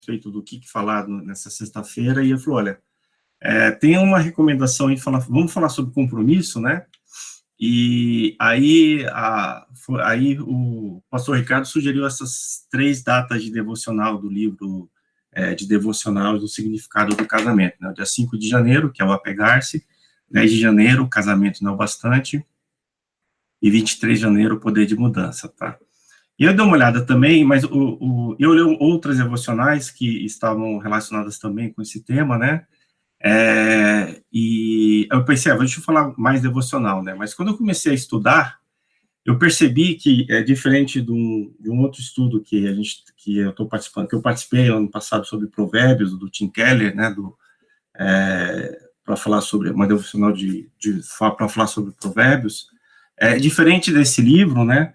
respeito do que falar nessa sexta-feira, e ele falou, olha, tem uma recomendação aí, vamos falar sobre compromisso, né? E aí, o pastor Ricardo sugeriu essas 3 datas de devocional do livro de devocional do significado do casamento, né? Dia 5 de janeiro, que é o apegar-se, 10 de janeiro, o casamento não é o bastante, e 23 de janeiro, o poder de mudança, tá? E eu dei uma olhada também, mas eu li outras devocionais que estavam relacionadas também com esse tema, né? E eu pensei, deixa eu falar mais devocional, né? Mas quando eu comecei a estudar, eu percebi que é diferente de um outro estudo que eu estou participando, que eu participei ano passado sobre Provérbios, do Tim Keller, né? Para falar sobre uma devocional para falar sobre Provérbios. Diferente desse livro, né?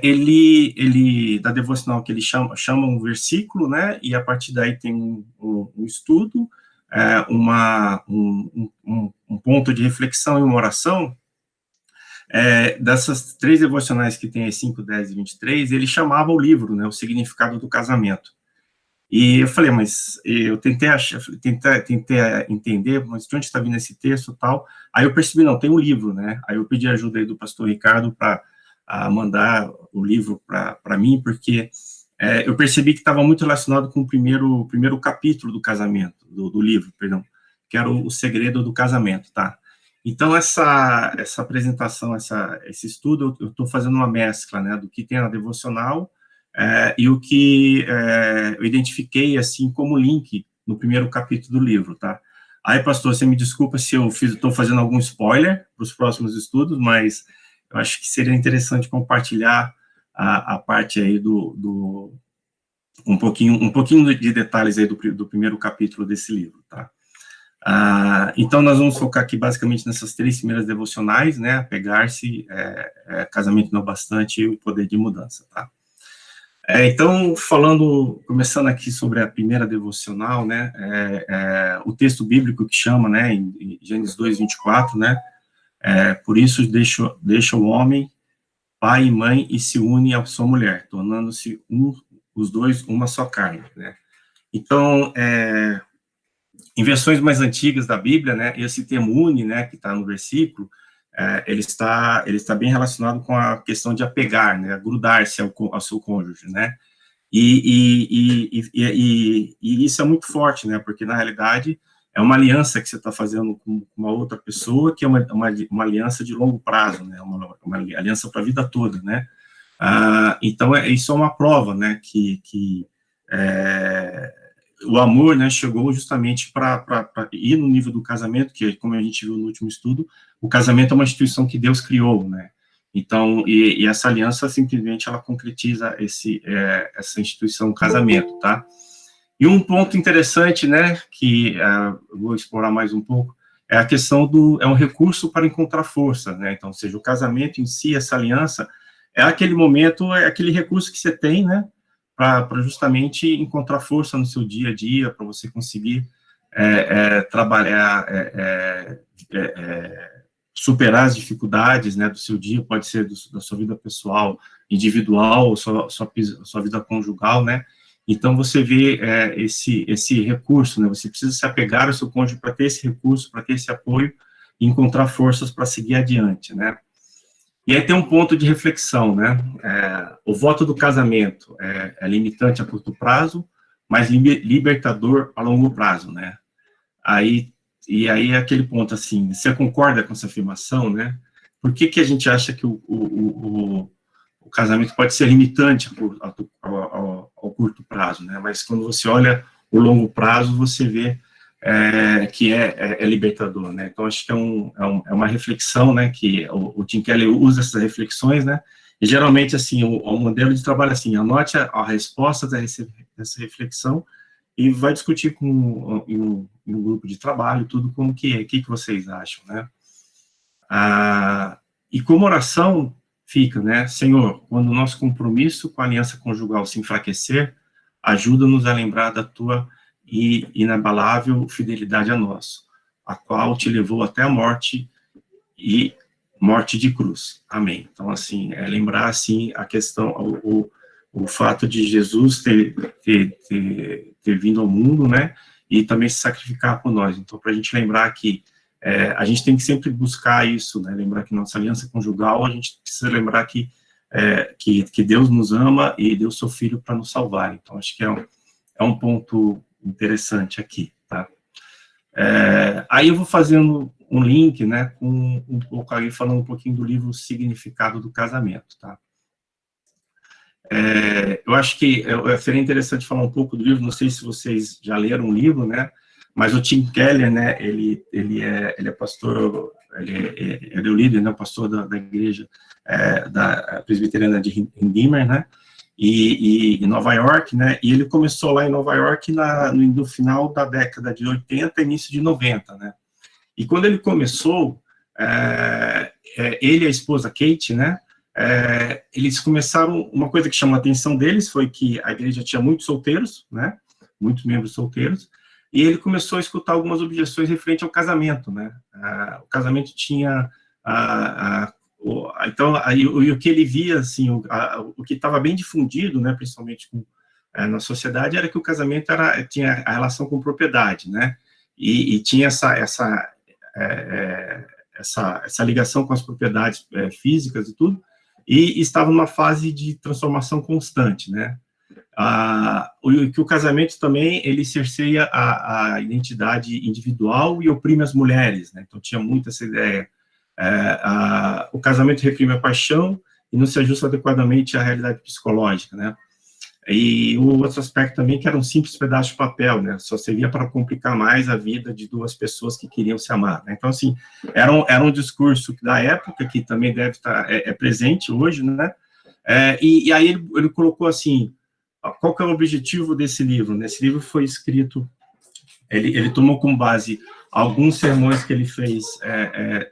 Ele da devocional que ele chama um versículo, né? E a partir daí tem um estudo, um ponto de reflexão e uma oração. Dessas 3 devocionais que tem aí, 5, 10 e 23, ele chamava o livro, né? O significado do casamento. E eu falei, mas eu tentei entender, mas de onde está vindo esse texto e tal. Aí eu percebi, não, tem um livro, né? Aí eu pedi ajuda aí do pastor Ricardo para mandar o livro para mim, porque eu percebi que estava muito relacionado com o primeiro capítulo do casamento, do livro, perdão, que era o segredo do casamento, tá? Então, essa apresentação, esse estudo, eu estou fazendo uma mescla, né, do que tem na devocional, e o que eu identifiquei, assim, como link no primeiro capítulo do livro, tá? Aí, pastor, você me desculpa se eu estou fazendo algum spoiler para os próximos estudos, mas eu acho que seria interessante compartilhar a parte aí um pouquinho de detalhes aí do primeiro capítulo desse livro, tá? Então, nós vamos focar aqui basicamente nessas 3 primeiras devocionais, né? Apegar-se, casamento não bastante e o poder de mudança, tá? Então, começando aqui sobre a primeira devocional, né, o texto bíblico que chama, né, em Gênesis 2, 24, né, por isso deixa o homem, pai e mãe, e se une à sua mulher, tornando-se os dois uma só carne, né. Então, em versões mais antigas da Bíblia, né, esse termo une, né, que está no versículo, ele está bem relacionado com a questão de apegar, né, grudar-se ao seu cônjuge, né, e isso é muito forte, né, porque na realidade é uma aliança que você está fazendo com uma outra pessoa, que é uma aliança de longo prazo, né, uma aliança para a vida toda, né, então isso é uma prova, né, que o amor, né, chegou justamente para ir no nível do casamento, que, como a gente viu no último estudo, o casamento é uma instituição que Deus criou, né, então, e essa aliança, simplesmente, ela concretiza essa instituição, o casamento, tá? E um ponto interessante, né, que eu vou explorar mais um pouco, é a questão é um recurso para encontrar força, né, então, ou seja, o casamento em si, essa aliança, é aquele momento, é aquele recurso que você tem, né, para justamente encontrar força no seu dia a dia, para você conseguir trabalhar, superar as dificuldades, né, do seu dia, pode ser da sua vida pessoal, individual, ou sua vida conjugal, né, então você vê esse recurso, né, você precisa se apegar ao seu cônjuge para ter esse recurso, para ter esse apoio, e encontrar forças para seguir adiante, né. E aí tem um ponto de reflexão, né, o voto do casamento é limitante a curto prazo, mas libertador a longo prazo, né, e aí é aquele ponto, assim, você concorda com essa afirmação, né, por que a gente acha que o casamento pode ser limitante ao curto prazo, né, mas quando você olha o longo prazo, você vê que é libertador, né, então acho que é uma reflexão, né, que o Tim Keller usa essas reflexões, né, e geralmente, assim, o modelo de trabalho, assim, anote a resposta dessa reflexão e vai discutir em um grupo de trabalho, tudo como que é, o que vocês acham, né, e como oração fica, né, Senhor, quando o nosso compromisso com a aliança conjugal se enfraquecer, ajuda-nos a lembrar da tua e inabalável fidelidade a nós, a qual te levou até a morte de cruz. Amém. Então, assim, lembrar, assim, a questão, o fato de Jesus ter vindo ao mundo, né, e também se sacrificar por nós. Então, para a gente lembrar que a gente tem que sempre buscar isso, né, lembrar que nossa aliança conjugal, a gente precisa lembrar que Deus nos ama e deu seu Filho para nos salvar. Então, acho que é um ponto interessante aqui, tá? Aí eu vou fazendo um link, né, com um pouco aí, falando um pouquinho do livro Significado do Casamento, tá? Eu acho que seria interessante falar um pouco do livro, não sei se vocês já leram o livro, né, mas o Tim Keller, né, ele é pastor, ele é o líder, né, o pastor da igreja da presbiteriana de Redeemer, né, e em Nova York, né, e ele começou lá em Nova York no final da década de 80, início de 90, né, e quando ele começou, ele e a esposa Kate, né, eles começaram, uma coisa que chamou a atenção deles foi que a igreja tinha muitos solteiros, né, muitos membros solteiros, e ele começou a escutar algumas objeções referente ao casamento, né, o casamento tinha, então, o que ele via, assim, o que estava bem difundido, né, principalmente na sociedade, era que o casamento tinha a relação com propriedade, né, e tinha essa ligação com as propriedades físicas e tudo, e estava numa fase de transformação constante, né? Que o casamento também, ele cerceia a identidade individual e oprime as mulheres, né? Então tinha muito essa ideia. O casamento reprime a paixão e não se ajusta adequadamente à realidade psicológica, né? E o outro aspecto também, que era um simples pedaço de papel, né, só servia para complicar mais a vida de duas pessoas que queriam se amar, né? Então, assim, era um discurso da época, que também deve estar, presente hoje, né, e aí ele colocou assim, qual que é o objetivo desse livro, né? Esse livro foi escrito, ele tomou como base alguns sermões que ele fez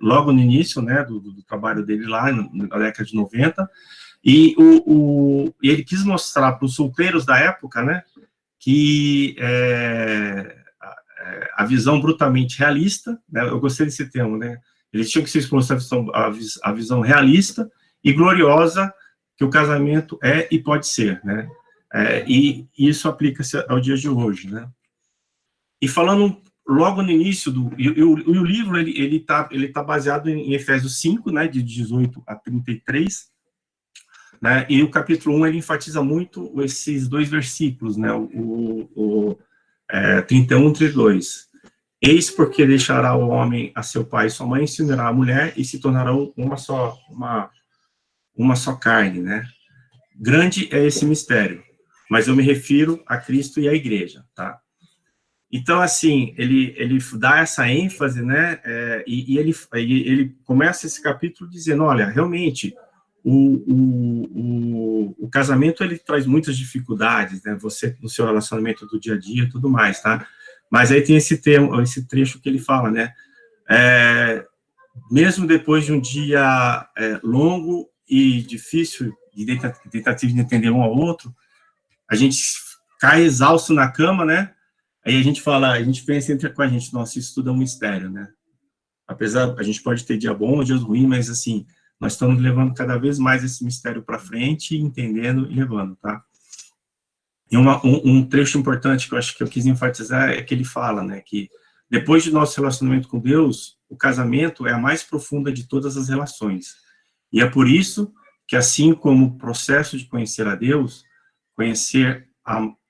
logo no início, né, do trabalho dele lá, na década de 90, e ele quis mostrar para os solteiros da época, né, que a visão brutalmente realista, né, eu gostei desse termo, né, eles tinham que se expor a visão realista e gloriosa que o casamento é e pode ser, né, e isso aplica-se ao dia de hoje, né. E falando logo no início o livro, ele tá baseado em Efésios 5, né, de 18 a 33, né, e o capítulo 1, ele enfatiza muito esses dois versículos, né, o 31 e 32. Eis porque deixará o homem a seu pai e sua mãe, se unirá à mulher, e se tornarão uma só carne, né. Grande é esse mistério, mas eu me refiro a Cristo e à igreja, tá. Então, assim, ele dá essa ênfase, né, e ele começa esse capítulo dizendo, olha, realmente, o casamento, ele traz muitas dificuldades, né, você, no seu relacionamento do dia a dia e tudo mais, tá? Mas aí tem esse trecho que ele fala, né, mesmo depois de um dia longo e difícil, de tentativa de entender um ao outro, a gente cai exausto na cama, né, aí a gente pensa entre com a gente, nossa, isso tudo é um mistério, né, apesar, a gente pode ter dia bom, dias ruins, mas, assim, nós estamos levando cada vez mais esse mistério para frente, entendendo e levando, tá? E um trecho importante que eu acho que eu quis enfatizar é que ele fala, né, que depois de nosso relacionamento com Deus, o casamento é a mais profunda de todas as relações. E é por isso que, assim como o processo de conhecer a Deus, conhecer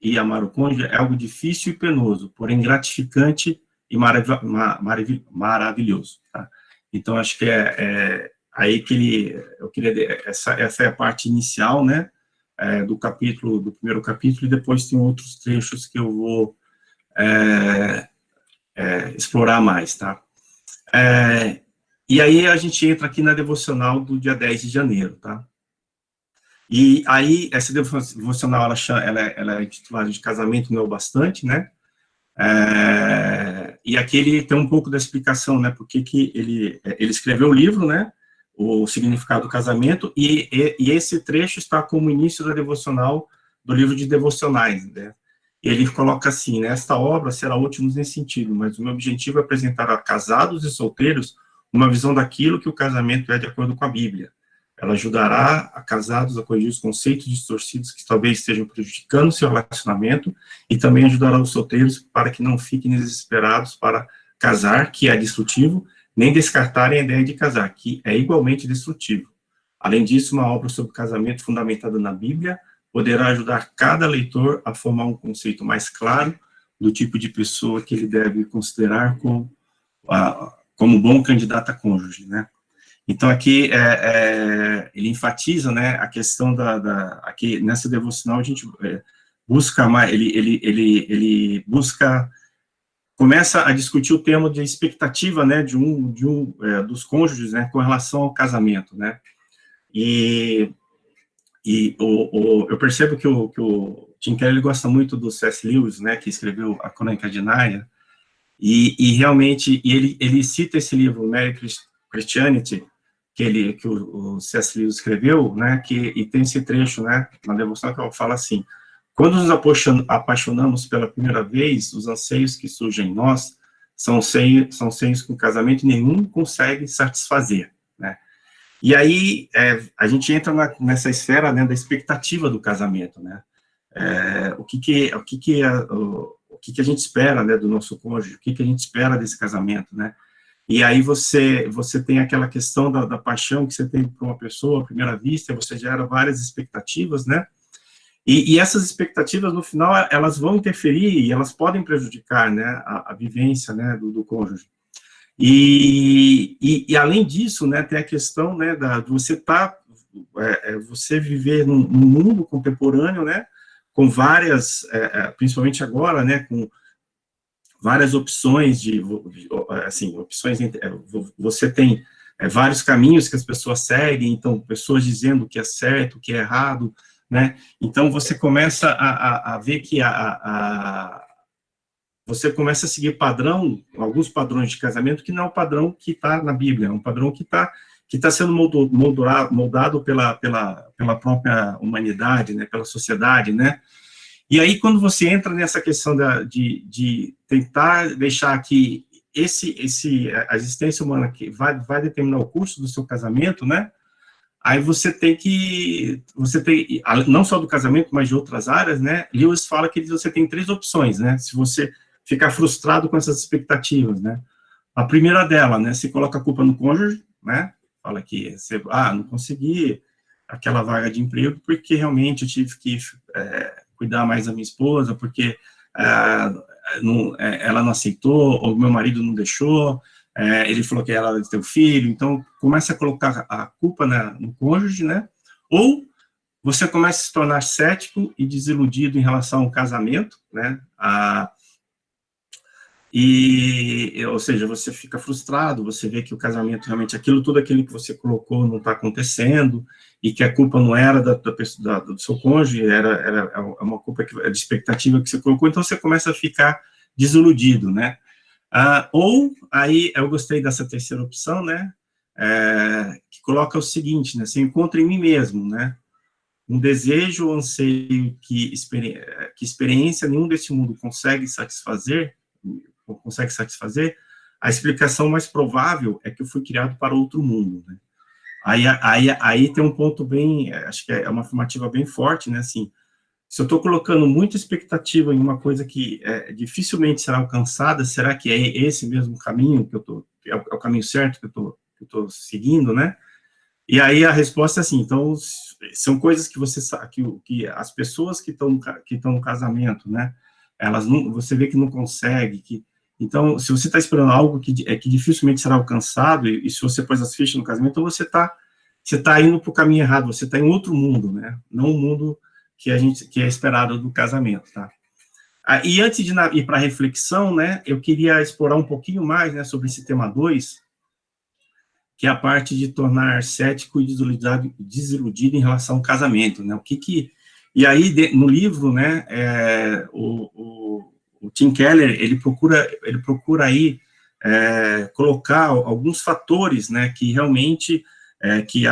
e amar o cônjuge é algo difícil e penoso, porém gratificante e maravilhoso, tá? Então, acho que aí que eu queria, essa é a parte inicial, né, do primeiro capítulo, e depois tem outros trechos que eu vou explorar mais, tá? E aí a gente entra aqui na devocional do dia 10 de janeiro, tá? E aí, essa devocional, ela é intitulada de Casamento Não é o Bastante, né? E aqui ele tem um pouco da explicação, né, porque que ele escreveu o livro, né, o significado do casamento, e esse trecho está como início da devocional do livro de devocionais, né. Ele coloca assim, né, esta obra será útil nesse sentido, mas o meu objetivo é apresentar a casados e solteiros uma visão daquilo que o casamento é de acordo com a Bíblia. Ela ajudará a casados a corrigir os conceitos distorcidos que talvez estejam prejudicando o seu relacionamento e também ajudará os solteiros para que não fiquem desesperados para casar, que é destrutivo, nem descartarem a ideia de casar, que é igualmente destrutivo. Além disso, uma obra sobre casamento fundamentada na Bíblia poderá ajudar cada leitor a formar um conceito mais claro do tipo de pessoa que ele deve considerar como bom candidato a cônjuge, né? Então, aqui, ele enfatiza, né, a questão aqui, nessa devocional, a gente busca mais, ele busca, começa a discutir o tema de expectativa, né, dos cônjuges, né, com relação ao casamento, né, e eu percebo que o Tim Keller, ele gosta muito do C.S. Lewis, né, que escreveu A Crônica de Nárnia, e realmente, ele cita esse livro, Mere Christianity, que o C.S. Lewis escreveu, né, e tem esse trecho, né, na devoção que fala assim: quando nos apaixonamos pela primeira vez, os anseios que surgem em nós são anseios que o casamento nenhum consegue satisfazer, né. E aí, a gente entra nessa esfera, né, da expectativa do casamento, né, o que a gente espera, né, do nosso cônjuge, o que a gente espera desse casamento, né. E aí você tem aquela questão da paixão que você tem por uma pessoa à primeira vista, você gera várias expectativas, né? E essas expectativas, no final, elas vão interferir e elas podem prejudicar, né, a vivência, né, do cônjuge. E além disso, né, tem a questão, né, de você viver num mundo contemporâneo, né, com várias, principalmente agora, né, com várias opções você tem vários caminhos que as pessoas seguem, então, pessoas dizendo o que é certo, o que é errado, né, então você começa a ver que você começa a seguir alguns padrões de casamento que não é o padrão que está na Bíblia, é um padrão que está sendo moldado pela própria humanidade, né, pela sociedade, né. E aí, quando você entra nessa questão de tentar deixar que a existência humana que vai determinar o curso do seu casamento, né, aí você tem, não só do casamento, mas de outras áreas, né, Lewis fala que você tem 3 opções, né, se você ficar frustrado com essas expectativas, né. A primeira dela, né, você coloca a culpa no cônjuge, né, fala que você, não consegui aquela vaga de emprego porque realmente eu tive que cuidar mais da minha esposa, porque ela não aceitou, ou meu marido não deixou, ele falou que ela ia ter um filho, então começa a colocar a culpa no cônjuge, né, ou você começa a se tornar cético e desiludido em relação ao casamento, né, ou seja, você fica frustrado, você vê que o casamento realmente, tudo aquilo que você colocou não está acontecendo, e que a culpa não era do seu cônjuge, era uma culpa de expectativa que você colocou, então você começa a ficar desiludido, né? Ou, aí, eu gostei dessa terceira opção, né, que coloca o seguinte, né, você encontra em mim mesmo, né, um desejo ou anseio que experiência nenhum desse mundo consegue satisfazer, a explicação mais provável é que eu fui criado para outro mundo, né? Aí tem um ponto bem, acho que é uma afirmativa bem forte, né, assim, se eu estou colocando muita expectativa em uma coisa que dificilmente será alcançada, será que é esse mesmo caminho que é o caminho certo que eu estou seguindo, né? E aí a resposta é assim, então, são coisas que você sabe, que as pessoas que estão no casamento, né, você vê que não consegue, então, se você está esperando algo que dificilmente será alcançado, e se você pôs as fichas no casamento, então você está indo para o caminho errado, você está em outro mundo, né, não o mundo que é esperado do casamento, tá? E antes de ir para a reflexão, né, eu queria explorar um pouquinho mais, né, sobre esse tema 2, que é a parte de tornar cético e desiludido em relação ao casamento, né, e aí, no livro, né, o Tim Keller, ele procura aí colocar alguns fatores, né, que realmente, que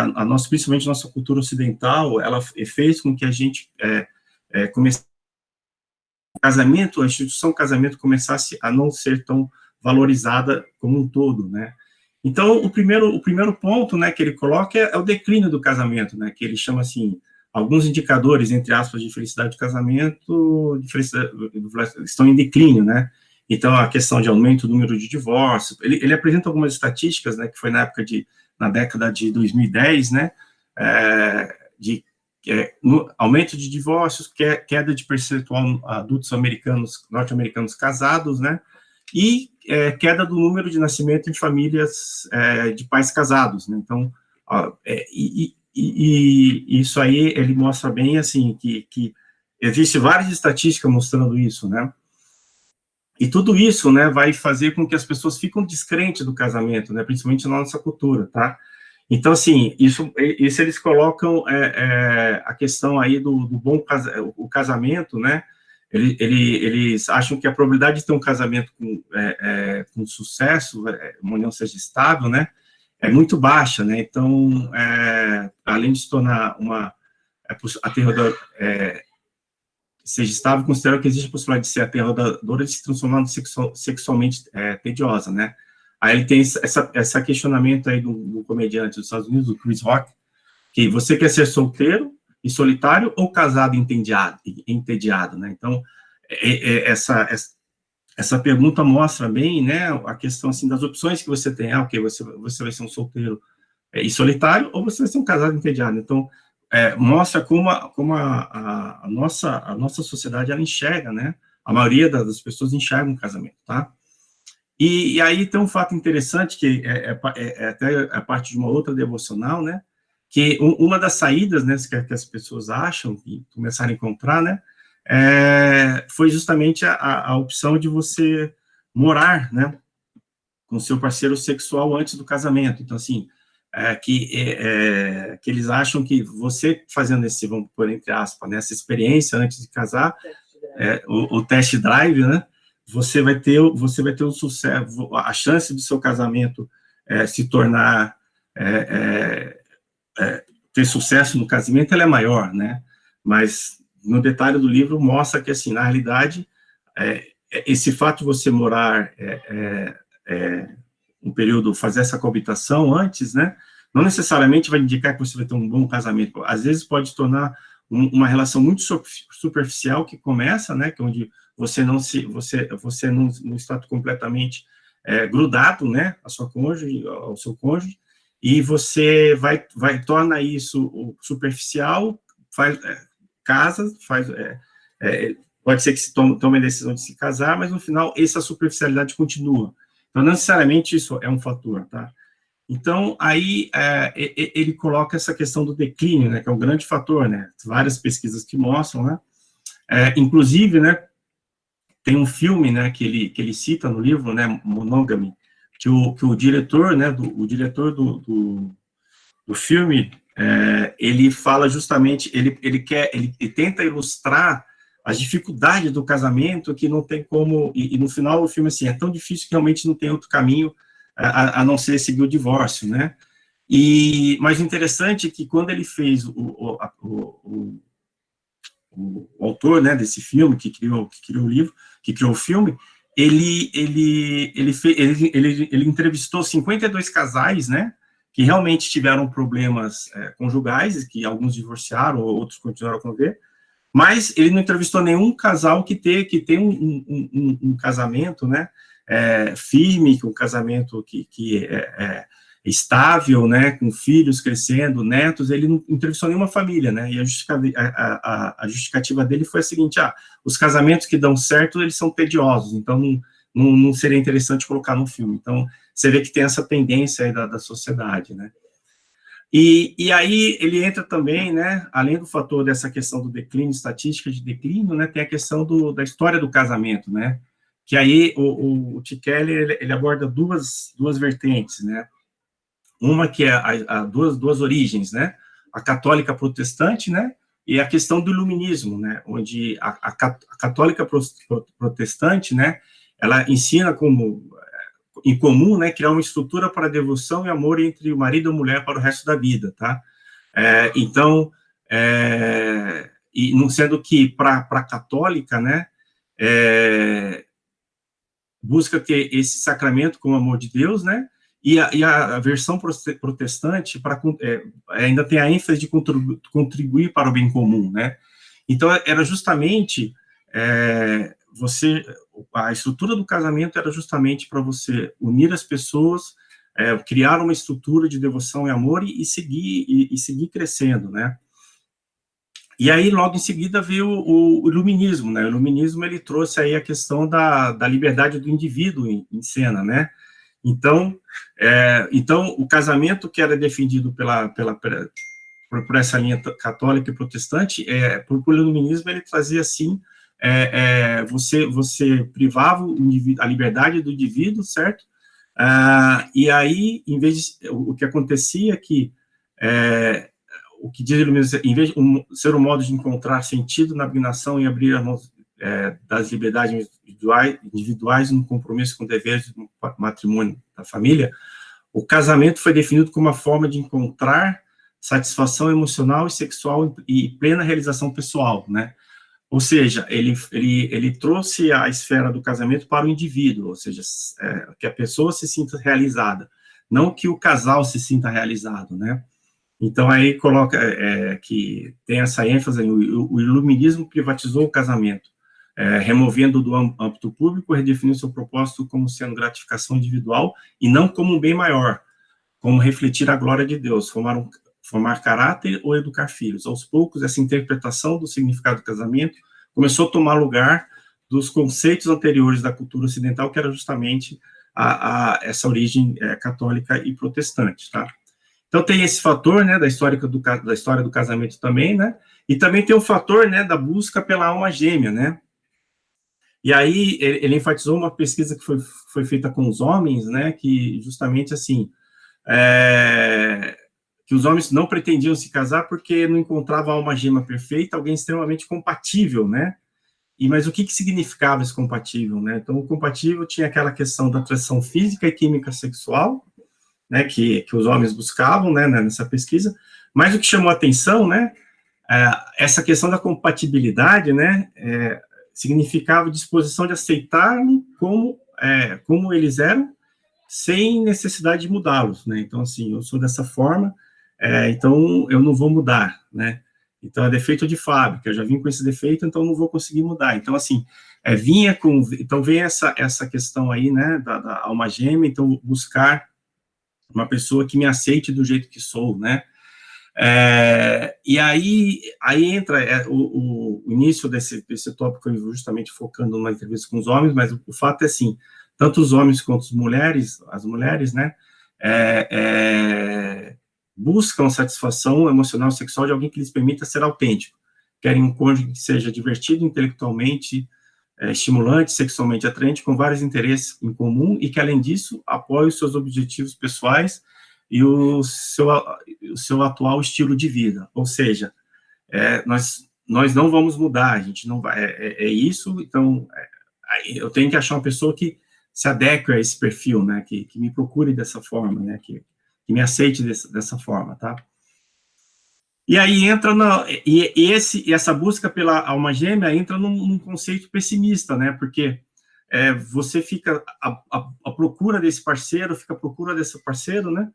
principalmente a nossa cultura ocidental, ela fez com que a gente a instituição casamento começasse a não ser tão valorizada como um todo, né. Então, o primeiro ponto, né, que ele coloca é o declínio do casamento, né, que ele chama assim, alguns indicadores, entre aspas, de felicidade do casamento, estão em declínio, né? Então, a questão de aumento do número de divórcios, ele apresenta algumas estatísticas, né, que foi na década de 2010, né, no aumento de divórcios, queda de percentual adultos norte-americanos casados, né, e queda do número de nascimento em famílias de pais casados, né? Então, isso aí ele mostra bem, assim, que existe várias estatísticas mostrando isso, né? E tudo isso, né, vai fazer com que as pessoas fiquem descrentes do casamento, né, principalmente na nossa cultura, tá? Então, assim, isso eles colocam a questão aí do bom casamento, né? Eles acham que a probabilidade de ter um casamento com sucesso, uma união seja estável, né, é muito baixa, né? Então, além de se tornar aterrador, seja estável, considero que existe a possibilidade de ser aterradora e de se transformar sexualmente tediosa, né? Aí ele tem esse questionamento aí do comediante dos Estados Unidos, do Chris Rock, que você quer ser solteiro e solitário ou casado e entediado, né? Então, essa pergunta mostra bem, né, a questão, assim, das opções que você tem. Ok, você vai ser um solteiro e solitário, ou você vai ser um casado entediado. Então, mostra como a nossa sociedade, ela enxerga, né, a maioria das pessoas enxerga um casamento, tá? E aí tem um fato interessante, que até a parte de uma outra devocional, né, que uma das saídas, né, que as pessoas acham, e começaram a encontrar, né, foi justamente a opção de você morar, né, com seu parceiro sexual antes do casamento. Então, assim, que eles acham que você fazendo vamos pôr entre aspas, né, essa experiência antes de casar, o test drive, né, você vai ter um sucesso, a chance do seu casamento se tornar, ter sucesso no casamento, ela é maior, né, mas no detalhe do livro mostra que, assim, na realidade, esse fato de você morar um período, fazer essa coabitação antes, né, não necessariamente vai indicar que você vai ter um bom casamento. Às vezes pode tornar uma relação muito superficial que começa, né, que onde você não está completamente grudado, né, ao seu cônjuge, e você torna isso superficial, pode ser que se tome a decisão de se casar, mas no final essa superficialidade continua. Então, não necessariamente isso é um fator, tá? Então, aí ele coloca essa questão do declínio, né, que é um grande fator, né? Várias pesquisas que mostram, né? Inclusive, né, tem um filme, né, que ele cita no livro, né, Monogamy, que o diretor, né, o diretor do filme, ele fala justamente, ele tenta ilustrar as dificuldades do casamento, que não tem como, e no final o filme, assim, é tão difícil que realmente não tem outro caminho a não ser seguir o divórcio, né? Mas o interessante é que quando ele fez o autor, né, desse filme, que criou o livro, que criou o filme, ele entrevistou 52 casais, né, que realmente tiveram problemas conjugais, que alguns divorciaram, outros continuaram a conviver, mas ele não entrevistou nenhum casal que tem um casamento, né, firme, um casamento que é estável, né, com filhos crescendo, netos. Ele não entrevistou nenhuma família, né, e a justificativa dele foi a seguinte: os casamentos que dão certo, eles são tediosos, então não seria interessante colocar no filme. Então, você vê que tem essa tendência aí da sociedade, né. E aí ele entra também, né, além do fator dessa questão do declínio, estatística de declínio, né, tem a questão da história do casamento, né, que aí o Tim Keller, ele aborda duas vertentes, né, uma que é duas origens, né, a católica protestante, né, e a questão do iluminismo, né, onde a católica protestante, né, ela ensina como em comum, né, criar uma estrutura para devoção e amor entre o marido e a mulher para o resto da vida, tá? Então, e não sendo que para a católica, né, busca ter esse sacramento com o amor de Deus, né, e a versão protestante ainda tem a ênfase de contribuir para o bem comum, né? Então, era justamente a estrutura do casamento era justamente para você unir as pessoas, criar uma estrutura de devoção e amor e seguir crescendo, né? E aí, logo em seguida, veio o iluminismo, né? O iluminismo, ele trouxe aí a questão da liberdade do indivíduo em cena, né? Então, o casamento que era defendido por essa linha católica e protestante, por iluminismo, ele trazia, assim, você privava a liberdade do indivíduo, certo? E aí, em vez de, o que acontecia é que o que diz iluminismo, em vez de ser um modo de encontrar sentido na abnegação e abrir a mão das liberdades individuais no compromisso com deveres do matrimônio da família, o casamento foi definido como uma forma de encontrar satisfação emocional e sexual e plena realização pessoal, né? Ou seja, ele trouxe a esfera do casamento para o indivíduo, ou seja, que a pessoa se sinta realizada, não que o casal se sinta realizado, né? Então, aí coloca que tem essa ênfase, o iluminismo privatizou o casamento, removendo do âmbito público, redefiniu seu propósito como sendo gratificação individual e não como um bem maior, como refletir a glória de Deus, formar caráter ou educar filhos. Aos poucos, essa interpretação do significado do casamento começou a tomar lugar dos conceitos anteriores da cultura ocidental, que era justamente essa origem católica e protestante, tá? Então, tem esse fator, né, da história do casamento também, né, e também tem o fator, né, da busca pela alma gêmea, né, e aí ele enfatizou uma pesquisa que foi feita com os homens, né, que justamente, assim, que os homens não pretendiam se casar porque não encontravam a alma gêmea perfeita, alguém extremamente compatível, né, mas o que significava esse compatível, né, então o compatível tinha aquela questão da atração física e química sexual, né, que os homens buscavam, né, nessa pesquisa, mas o que chamou a atenção, né, essa questão da compatibilidade, né, significava disposição de aceitar-me como eles eram, sem necessidade de mudá-los, né, então, assim, eu sou dessa forma, então eu não vou mudar, né, então é defeito de fábrica, eu já vim com esse defeito, então não vou conseguir mudar, então, assim, então vem essa questão aí, né, da alma gêmea, então buscar uma pessoa que me aceite do jeito que sou, né? E aí entra o início desse tópico, justamente focando na entrevista com os homens, mas o fato é assim, tanto os homens quanto as mulheres, né, buscam satisfação emocional e sexual de alguém que lhes permita ser autêntico, querem um cônjuge que seja divertido intelectualmente, estimulante, sexualmente atraente, com vários interesses em comum e que, além disso, apoie os seus objetivos pessoais e o seu atual estilo de vida. Ou seja, nós não vamos mudar, a gente não vai, isso, então, eu tenho que achar uma pessoa que se adeque a esse perfil, né, que me procure dessa forma, né, que me aceite dessa forma, tá? E aí entra essa busca pela alma gêmea entra num conceito pessimista, né? Porque você fica à procura desse parceiro, fica à procura desse parceiro, né?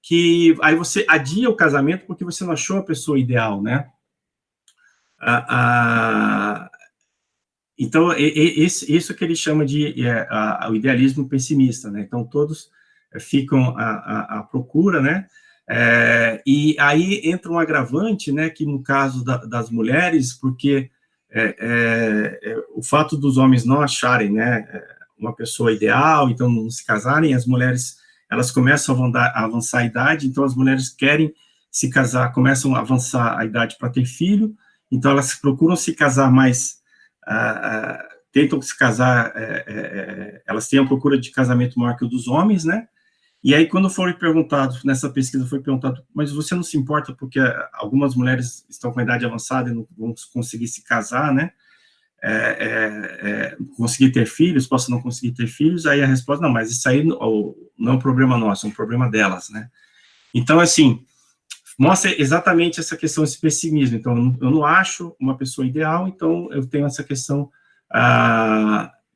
Que aí você adia o casamento porque você não achou a pessoa ideal, né? Então, isso que ele chama de o idealismo pessimista, né? Então, todos ficam à procura, né? E aí entra um agravante, né, que no caso das mulheres, porque o fato dos homens não acharem, né, uma pessoa ideal, então não se casarem, as mulheres, elas começam a avançar a idade, então as mulheres querem se casar, começam a avançar a idade para ter filho, então elas procuram se casar mais, tentam se casar, elas têm a procura de casamento maior que o dos homens, né, e aí, quando foi perguntado, nessa pesquisa foi perguntado, mas você não se importa porque algumas mulheres estão com a idade avançada e não vão conseguir se casar, né? Conseguir ter filhos, posso não conseguir ter filhos? Aí a resposta, não, mas isso aí não é um problema nosso, é um problema delas, né? Então, assim, mostra exatamente essa questão, esse pessimismo. Então, eu não acho uma pessoa ideal, então eu tenho essa questão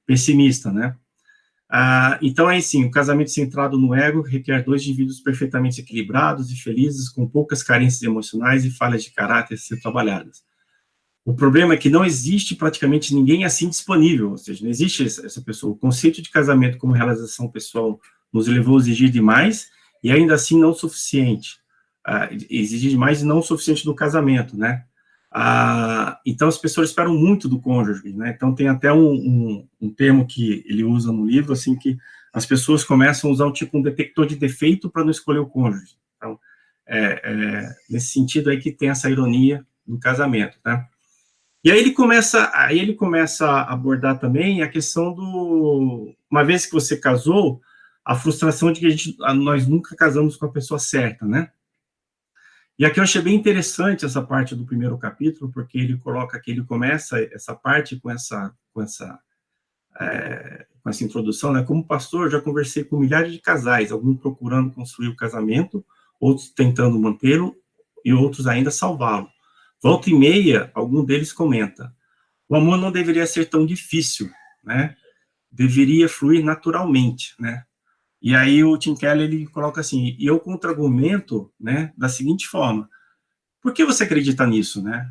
pessimista, né? Então, aí sim, o casamento centrado no ego requer dois indivíduos perfeitamente equilibrados e felizes, com poucas carências emocionais e falhas de caráter a ser trabalhadas. O problema é que não existe praticamente ninguém assim disponível, ou seja, não existe essa pessoa. O conceito de casamento como realização pessoal nos levou a exigir demais e ainda assim não o suficiente. Exigir demais e não o suficiente do casamento, né? Então as pessoas esperam muito do cônjuge, né? Então tem até um termo que ele usa no livro, assim, que as pessoas começam a usar um detector de defeito para não escolher o cônjuge. Então, nesse sentido aí que tem essa ironia no casamento, né? E aí ele começa a abordar também a questão uma vez que você casou, a frustração de que nós nunca casamos com a pessoa certa, né? E aqui eu achei bem interessante essa parte do primeiro capítulo, porque ele coloca que ele começa essa parte com essa introdução, né? Como pastor, já conversei com milhares de casais, alguns procurando construir o casamento, outros tentando mantê-lo e outros ainda salvá-lo. Volta e meia, algum deles comenta: o amor não deveria ser tão difícil, né? Deveria fluir naturalmente, né? E aí o Tim Keller, ele coloca assim, e eu contra-argumento, né, da seguinte forma: por que você acredita nisso, né?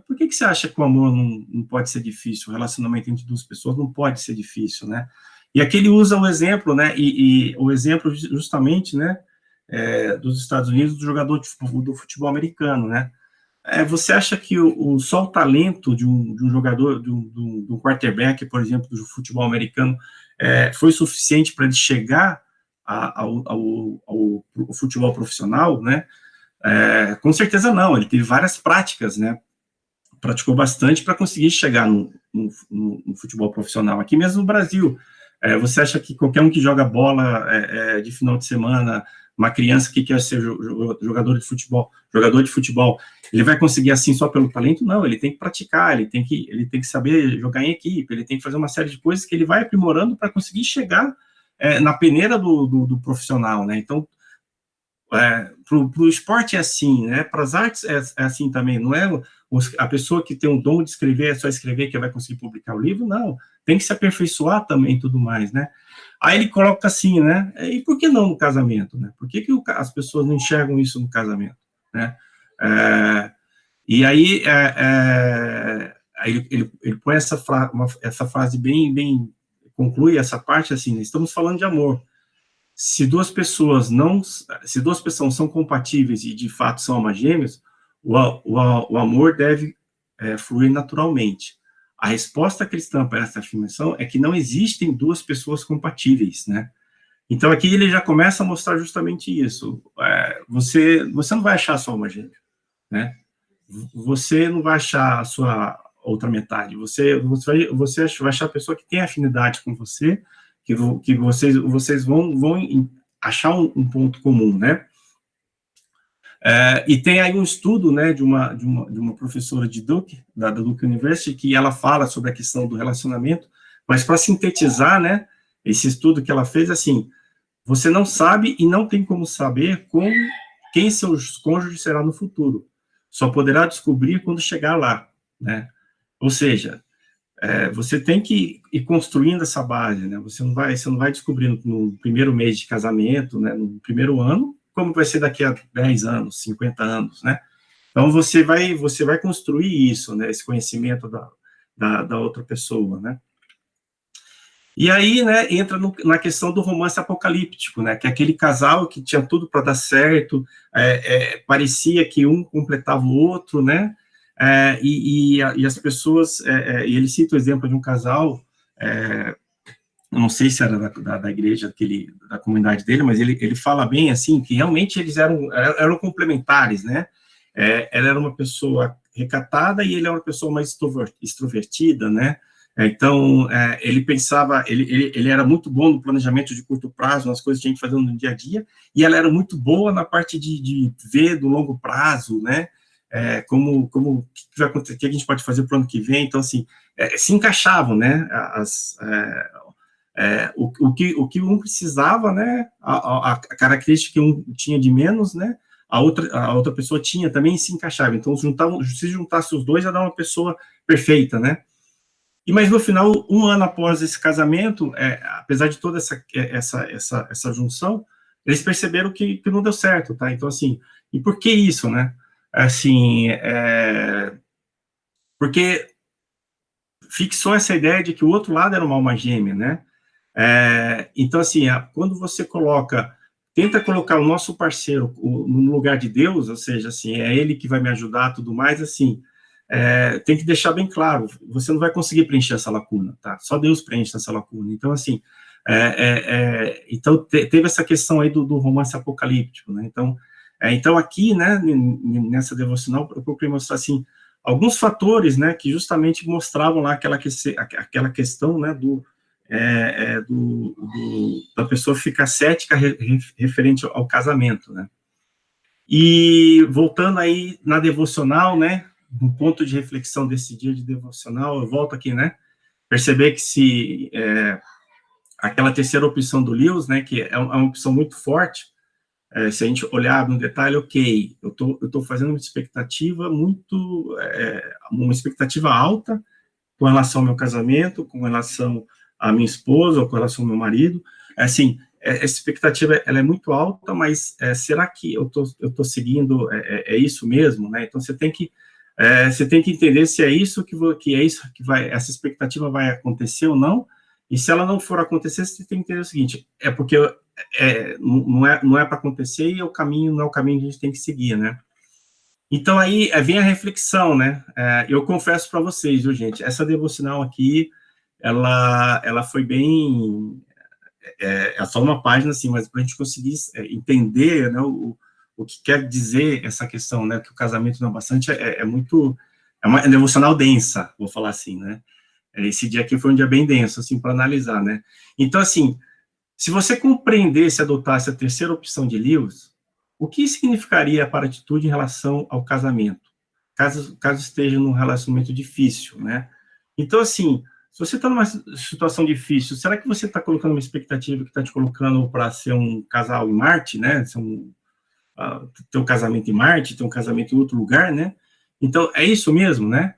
Por que você acha que o amor não pode ser difícil? O relacionamento entre duas pessoas não pode ser difícil, né? E aqui ele usa o exemplo, né? E o exemplo justamente, né? Dos Estados Unidos, do jogador do futebol americano, né? Você acha que só o talento de um jogador, de um quarterback, por exemplo, do futebol americano, foi suficiente para ele chegar ao futebol profissional, né? Com certeza não, ele teve várias práticas, né? Praticou bastante para conseguir chegar no futebol profissional. Aqui mesmo no Brasil, você acha que qualquer um que joga bola de final de semana, uma criança que quer ser jogador de futebol, ele vai conseguir assim só pelo talento? Não, ele tem que praticar, ele tem que saber jogar em equipe, ele tem que fazer uma série de coisas que ele vai aprimorando para conseguir chegar na peneira do profissional, né? Então, para o esporte é assim, né? Para as artes é assim também, não é a pessoa que tem o dom de escrever, é só escrever que vai conseguir publicar o livro, não, tem que se aperfeiçoar também e tudo mais, né? Aí ele coloca assim, né? E por que não no casamento, né? Por que as pessoas não enxergam isso no casamento, né? E aí, ele põe essa frase bem, conclui essa parte assim, né? Estamos falando de amor. Se duas pessoas são compatíveis e de fato são almas gêmeas, o amor deve fluir naturalmente. A resposta cristã para essa afirmação é que não existem duas pessoas compatíveis, né? Então aqui ele já começa a mostrar justamente isso. Você não vai achar a sua alma gêmea, né? Você não vai achar a sua outra metade. Você vai achar a pessoa que tem afinidade com você, que vocês vão achar um ponto comum, né? E tem aí um estudo, né, de uma professora de Duke, da Duke University, que ela fala sobre a questão do relacionamento, mas para sintetizar, né, esse estudo que ela fez, assim, você não sabe e não tem como saber quem seu cônjuge será no futuro. Só poderá descobrir quando chegar lá, né? Ou seja, você tem que ir construindo essa base, né? Você não vai descobrindo no primeiro mês de casamento, né? No primeiro ano, como vai ser daqui a 10 anos, 50 anos, né? Então, você vai construir isso, né? Esse conhecimento da outra pessoa, né? E aí, né, entra na questão do romance apocalíptico, né? Que é aquele casal que tinha tudo para dar certo, parecia que um completava o outro, né? E as pessoas, e ele cita o exemplo de um casal, eu não sei se era da igreja, da comunidade dele, mas ele fala bem assim, que realmente eles eram complementares, né? Ela era uma pessoa recatada e ele era uma pessoa mais extrovertida, né? Então, ele pensava, ele era muito bom no planejamento de curto prazo, nas coisas que a gente fazia no dia a dia, e ela era muito boa na parte de ver do longo prazo, né? Como o que vai acontecer, o que a gente pode fazer para o ano que vem. Então, assim, se encaixavam, né? O que um precisava, né? A característica que um tinha de menos, né? A outra pessoa tinha também, se encaixava. Então, se juntasse os dois, ia dar uma pessoa perfeita, né? Mas no final, um ano após esse casamento, apesar de toda essa junção, eles perceberam que não deu certo, tá? Então, assim, e por que isso, né? Assim, porque fixou essa ideia de que o outro lado era uma alma gêmea, né? Então, assim, quando você tenta colocar o nosso parceiro no lugar de Deus, ou seja, assim, é ele que vai me ajudar, tudo mais, assim, tem que deixar bem claro, você não vai conseguir preencher essa lacuna, tá? Só Deus preenche essa lacuna. Então, assim, então teve essa questão aí do romance apocalíptico, né? Então aqui, né, nessa devocional, eu procurei mostrar, assim, alguns fatores, né, que justamente mostravam lá aquela questão, né, da pessoa ficar cética referente ao casamento, né? E voltando aí na devocional, né, no ponto de reflexão desse dia de devocional, eu volto aqui, né, perceber que se aquela terceira opção do Lewis, né, que é uma opção muito forte, se a gente olhar no detalhe, ok, eu tô fazendo uma expectativa uma expectativa alta com relação ao meu casamento, com relação à minha esposa, ou com relação ao meu marido, assim, essa expectativa, ela é muito alta, mas será que eu tô seguindo, isso mesmo, né? Então, você tem que entender se é isso essa expectativa vai acontecer ou não, e se ela não for acontecer, você tem que entender o seguinte, porque não é para acontecer, e não é o caminho que a gente tem que seguir, né? Então, aí vem a reflexão, né? Eu confesso para vocês, viu, gente? Essa devocional aqui, ela foi bem... É só uma página, assim, mas para a gente conseguir entender, né, o que quer dizer essa questão, né? Que o casamento não é bastante... É uma devocional densa, vou falar assim, né? Esse dia aqui foi um dia bem denso, assim, para analisar, né? Então, assim, se você compreendesse e adotasse a terceira opção de Lewis, o que significaria para a atitude em relação ao casamento, caso esteja num relacionamento difícil, né? Então, assim, se você está numa situação difícil, será que você está colocando uma expectativa que está te colocando para ser um casal em Marte, né? Ter um casamento em Marte, ter um casamento em outro lugar, né? Então, é isso mesmo, né?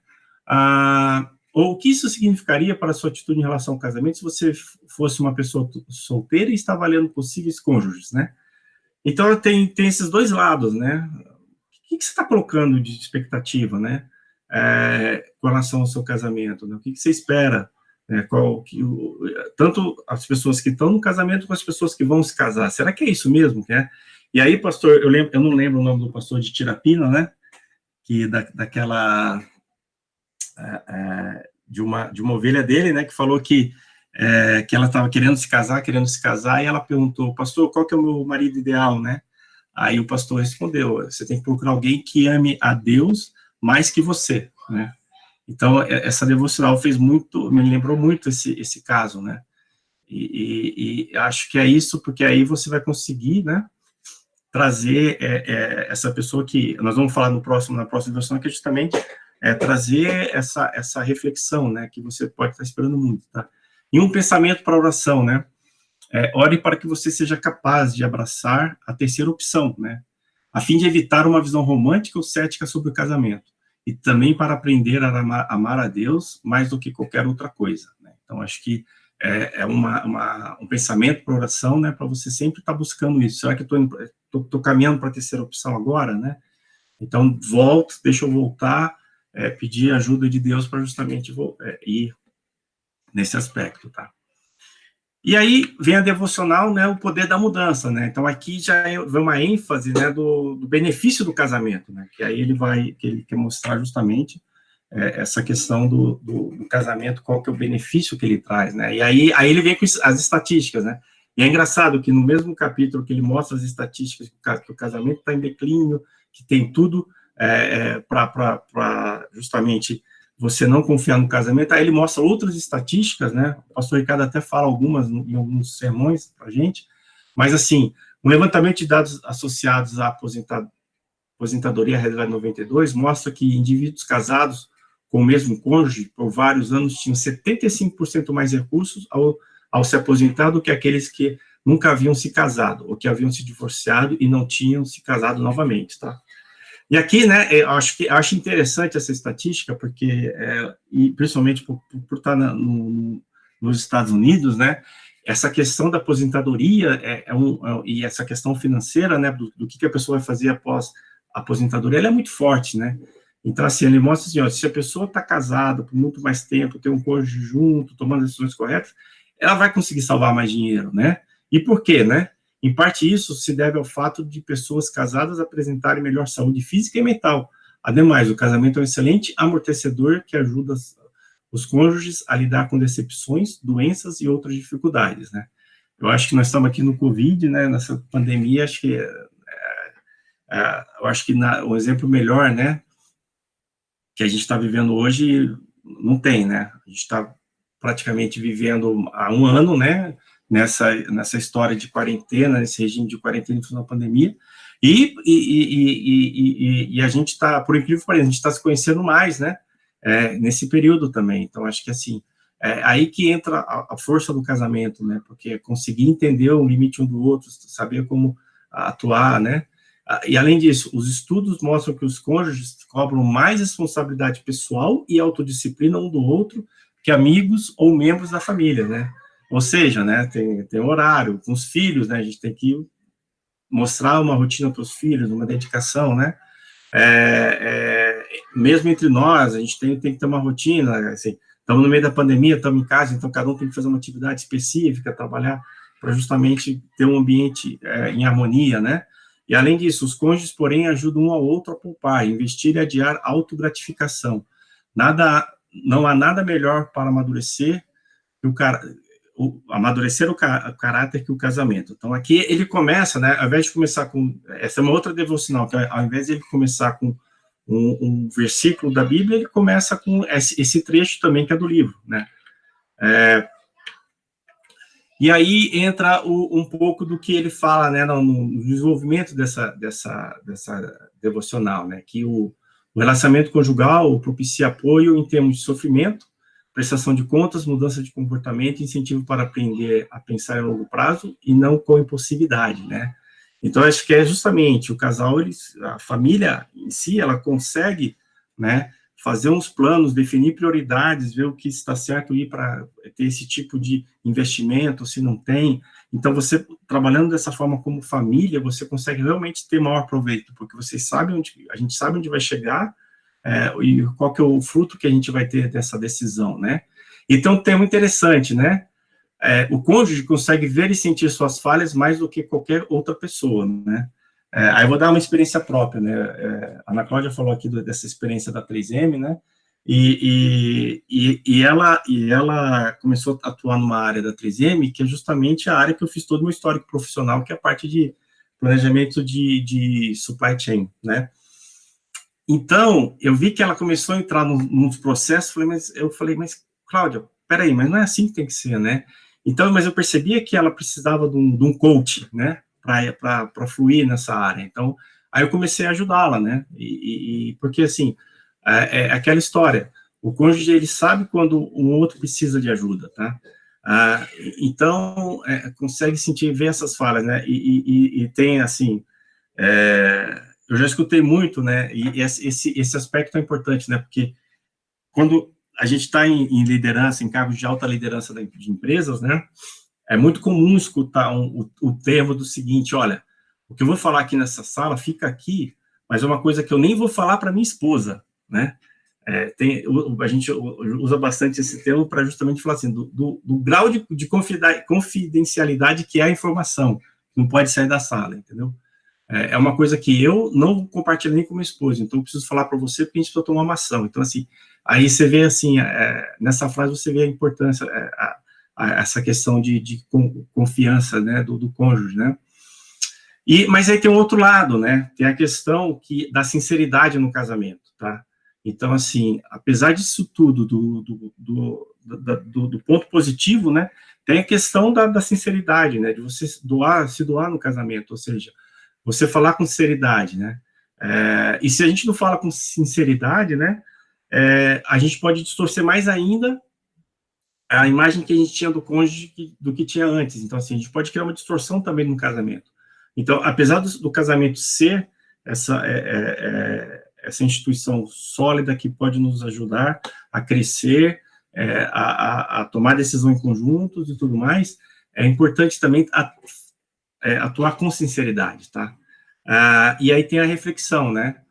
Ou o que isso significaria para a sua atitude em relação ao casamento se você fosse uma pessoa solteira e está avaliando possíveis cônjuges, né? Então, tem esses dois lados, né? O que você está colocando de expectativa, né? Com relação ao seu casamento, né? O que você espera? Né? Tanto as pessoas que estão no casamento com as pessoas que vão se casar. Será que é isso mesmo que é? E aí, pastor, eu não lembro o nome do pastor de Tirapina, né? Daquela... de uma ovelha dele, né? Que falou que ela estava querendo se casar, e ela perguntou, pastor, qual que é o meu marido ideal, né? Aí o pastor respondeu, você tem que procurar alguém que ame a Deus mais que você, né? Então, essa devocional me lembrou muito esse caso, né? E acho que é isso, porque aí você vai conseguir, né, trazer essa pessoa que, nós vamos falar na próxima devocional, que é justamente trazer essa reflexão, né, que você pode estar esperando muito, tá? E um pensamento para oração, né? Ore para que você seja capaz de abraçar a terceira opção, né? A fim de evitar uma visão romântica ou cética sobre o casamento. E também para aprender a amar a Deus mais do que qualquer outra coisa, né? Então, acho que um pensamento para oração, né? Para você sempre estar buscando isso. Será que eu estou caminhando para a terceira opção agora, né? Então, deixa eu voltar, pedir ajuda de Deus para justamente ir nesse aspecto, tá? E aí vem a devocional, né, o poder da mudança, né? Então aqui já vem uma ênfase, né, do benefício do casamento, né? Que aí ele quer mostrar justamente essa questão do casamento, qual que é o benefício que ele traz, né? E aí ele vem com as estatísticas, né? E é engraçado que no mesmo capítulo que ele mostra as estatísticas que o casamento está em declínio, que tem tudo para justamente você não confiar no casamento, aí ele mostra outras estatísticas, né? O pastor Ricardo até fala algumas em alguns sermões para a gente, mas assim, um levantamento de dados associados à aposentadoria realizado em 92 mostra que indivíduos casados com o mesmo cônjuge por vários anos tinham 75% mais recursos ao se aposentar do que aqueles que nunca haviam se casado, ou que haviam se divorciado e não tinham se casado novamente, tá? E aqui, né, eu acho interessante essa estatística, porque, e principalmente por estar nos Estados Unidos, né, essa questão da aposentadoria e essa questão financeira, né, do que a pessoa vai fazer após a aposentadoria, ela é muito forte, né. Então, assim, ele mostra assim, ó, se a pessoa está casada por muito mais tempo, tem um cônjuge junto, tomando as decisões corretas, ela vai conseguir salvar mais dinheiro, né? E por quê, né? Em parte, isso se deve ao fato de pessoas casadas apresentarem melhor saúde física e mental. Ademais, o casamento é um excelente amortecedor que ajuda os cônjuges a lidar com decepções, doenças e outras dificuldades, né? Eu acho que nós estamos aqui no Covid, né? Nessa pandemia, acho que eu acho que o exemplo melhor, né, que a gente está vivendo hoje, não tem, né? A gente está praticamente vivendo há um ano, né, nessa história de quarentena, nesse regime de quarentena em função da pandemia, e a gente está, por incrível que pareça, a gente está se conhecendo mais, né, nesse período também. Então, acho que, assim, aí que entra a força do casamento, né, porque conseguir entender o limite um do outro, saber como atuar, né, e, além disso, os estudos mostram que os cônjuges cobram mais responsabilidade pessoal e autodisciplina um do outro que amigos ou membros da família, né? Ou seja, né, tem horário, com os filhos, né, a gente tem que mostrar uma rotina para os filhos, uma dedicação, né? Mesmo entre nós, a gente tem que ter uma rotina, assim, estamos no meio da pandemia, estamos em casa, então cada um tem que fazer uma atividade específica, trabalhar para justamente ter um ambiente em harmonia, né? E, além disso, os cônjuges, porém, ajudam um ao outro a poupar, investir e adiar autogratificação. Não há nada melhor para amadurecer o caráter que o casamento. Então, aqui ele começa, né, ao invés de começar com... Essa é uma outra devocional, que ao invés de ele começar com um versículo da Bíblia, ele começa com esse trecho também, que é do livro, né? E aí entra um pouco do que ele fala, né, no desenvolvimento dessa devocional, né, que o relacionamento conjugal propicia apoio em termos de sofrimento, prestação de contas, mudança de comportamento, incentivo para aprender a pensar em longo prazo e não com impulsividade, né. Então, acho que é justamente o casal, a família em si, ela consegue, né, fazer uns planos, definir prioridades, ver o que está certo ir para ter esse tipo de investimento, se não tem. Então, você, trabalhando dessa forma como família, você consegue realmente ter maior proveito, porque a gente sabe onde vai chegar, e qual que é o fruto que a gente vai ter dessa decisão, né? Então, tema interessante, né? O cônjuge consegue ver e sentir suas falhas mais do que qualquer outra pessoa, né? Aí eu vou dar uma experiência própria, né? A Ana Cláudia falou aqui dessa experiência da 3M, né? E ela começou a atuar numa área da 3M, que é justamente a área que eu fiz todo o meu histórico profissional, que é a parte de planejamento de supply chain, né? Então, eu vi que ela começou a entrar nos processos, eu falei, mas, Cláudia, peraí, mas não é assim que tem que ser, né? Então, mas eu percebia que ela precisava de um coach, né, para fluir nessa área. Então, aí eu comecei a ajudá-la, né, porque, assim, é aquela história, o cônjuge, ele sabe quando um outro precisa de ajuda, tá? Então, consegue sentir, ver essas falhas, né, e tem, assim, eu já escutei muito, né, e esse aspecto é importante, né, porque quando a gente está em liderança, em cargos de alta liderança de empresas, né, é muito comum escutar o termo do seguinte: olha, o que eu vou falar aqui nessa sala fica aqui, mas é uma coisa que eu nem vou falar para minha esposa, né? A gente usa bastante esse termo para justamente falar assim, do grau de confidencialidade que é a informação, não pode sair da sala, entendeu? É uma coisa que eu não compartilho nem com minha esposa, então eu preciso falar para você porque a gente precisa tomar uma ação. Então, assim, aí você vê, assim, nessa frase você vê a importância, essa questão de confiança, né, do cônjuge, né? Mas aí tem um outro lado, né? Tem a questão da sinceridade no casamento, tá? Então, assim, apesar disso tudo, do ponto positivo, né, tem a questão da sinceridade, né, de você se doar no casamento, ou seja, você falar com sinceridade, né? E se a gente não fala com sinceridade, né, a gente pode distorcer mais ainda a imagem que a gente tinha do cônjuge do que tinha antes. Então, assim, a gente pode criar uma distorção também no casamento. Então, apesar do casamento ser essa instituição sólida que pode nos ajudar a crescer, a tomar decisão em conjuntos e tudo mais, é importante também atuar com sinceridade, tá? E aí tem a reflexão, né?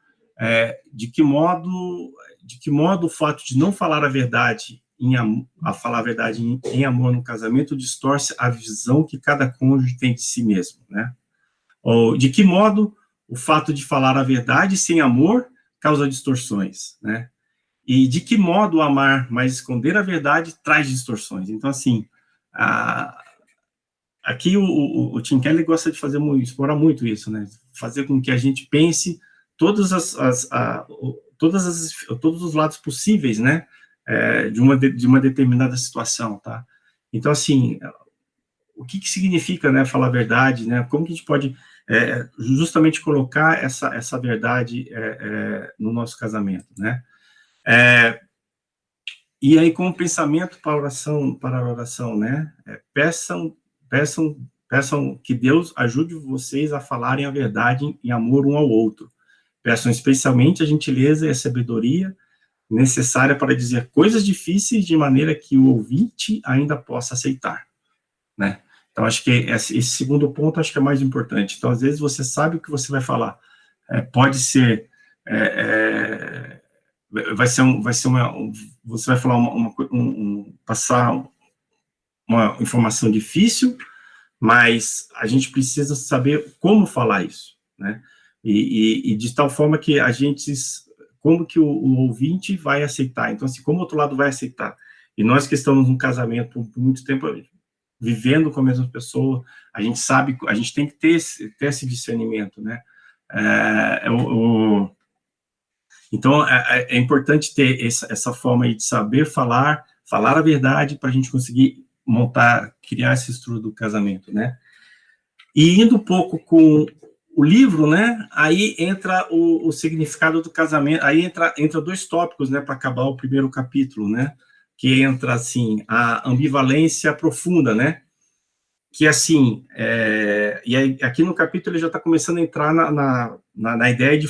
De que modo o fato de não falar a verdade falar a verdade em amor no casamento distorce a visão que cada cônjuge tem de si mesmo, né? Ou de que modo o fato de falar a verdade sem amor causa distorções, né? E de que modo amar, mas esconder a verdade traz distorções. Então, assim, aqui o Tim Keller gosta de explorar muito isso, né? Fazer com que a gente pense todos os lados possíveis, né? De uma determinada situação, tá? Então, assim, o que significa, né, falar a verdade, né? Como que a gente pode justamente colocar essa verdade no nosso casamento, né? E aí, como pensamento para a oração, né? Peçam que Deus ajude vocês a falarem a verdade em amor um ao outro. Peçam especialmente a gentileza e a sabedoria necessária para dizer coisas difíceis de maneira que o ouvinte ainda possa aceitar, né? Então, acho que esse segundo ponto acho que é mais importante. Então, às vezes, você sabe o que você vai falar. Pode ser... você vai falar passar uma informação difícil, mas a gente precisa saber como falar isso, né? E de tal forma que como que o ouvinte vai aceitar. Então, assim, como o outro lado vai aceitar? E nós que estamos num casamento por muito tempo, vivendo com a mesma pessoa, a gente sabe, a gente tem que ter esse discernimento, né? Então, é importante ter essa forma aí de saber falar a verdade para a gente conseguir criar essa estrutura do casamento, né? E indo um pouco com o livro, né? Aí entra o significado do casamento, aí entra dois tópicos, né? Para acabar o primeiro capítulo, né? Que entra, assim, a ambivalência profunda, né? Que, assim, e aí, aqui no capítulo ele já está começando a entrar na ideia de